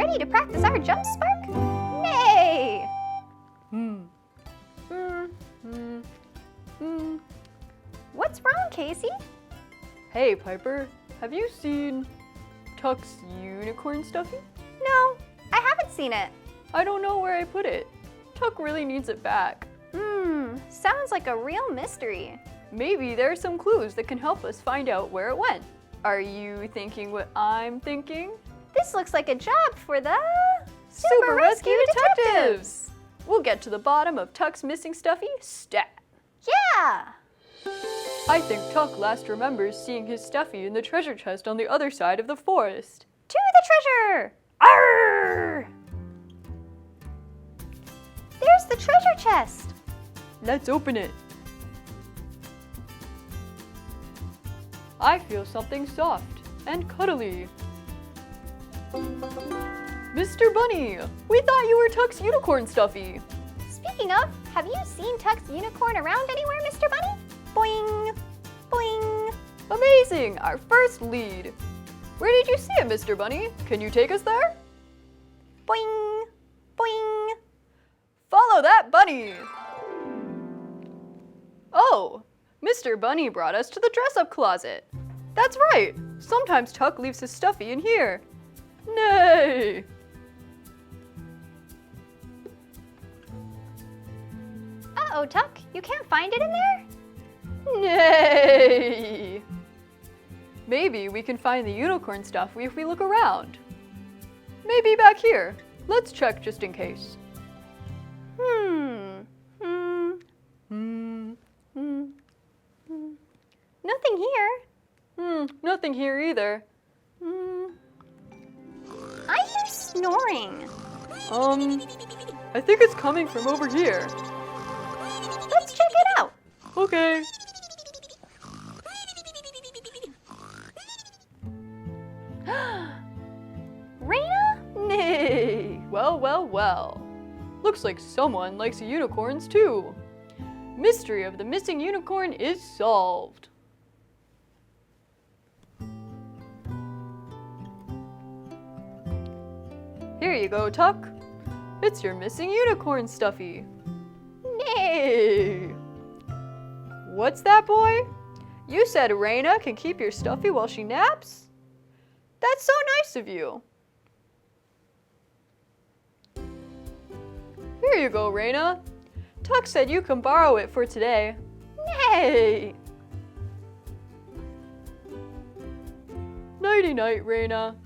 ready to practice our jump, Spark? Nay! What's wrong, Casey? Hey, Piper, have you seen Tuck's unicorn stuffy? No, I haven't seen it. I don't know where I put it. Tuck really needs it back. Sounds like a real mystery. Maybe there are some clues that can help us find out where it went. Are you thinking what I'm thinking? This looks like a job for the Super Rescue Detectives! We'll get to the bottom of Tuck's missing stuffy stat. Yeah! I think Tuck last remembers seeing his stuffy in the treasure chest on the other side of the forest. To the treasure! Arr! There's the treasure chest. Let's open it. I feel something soft and cuddly. Mr. Bunny, we thought you were Tuck's unicorn stuffy. Speaking of, have you seen Tuck's unicorn around anywhere, Mr. Bunny? Boing! Boing! Amazing, our first lead. Where did you see it, Mr. Bunny? Can you take us there? Boing! Boing! Follow that bunny! Oh, Mr. Bunny brought us to the dress-up closet. That's right, sometimes Tuck leaves his stuffy in here. Nay! Uh-oh, Tuck, you can't find it in there? Nay! Maybe we can find the unicorn stuffy if we look around. Maybe back here. Let's check just in case. Nothing here. Nothing here either. I hear snoring. I think it's coming from over here. Let's check it out. Okay. Raina? Nay! Well, well, well. Looks like someone likes unicorns too. Mystery of the missing unicorn is solved. Here you go, Tuck. It's your missing unicorn stuffy. Nay! What's that, boy? You said Raina can keep your stuffy while she naps? That's so nice of you. Here you go, Raina. Tuck said you can borrow it for today. Nay! Nighty-night, Raina.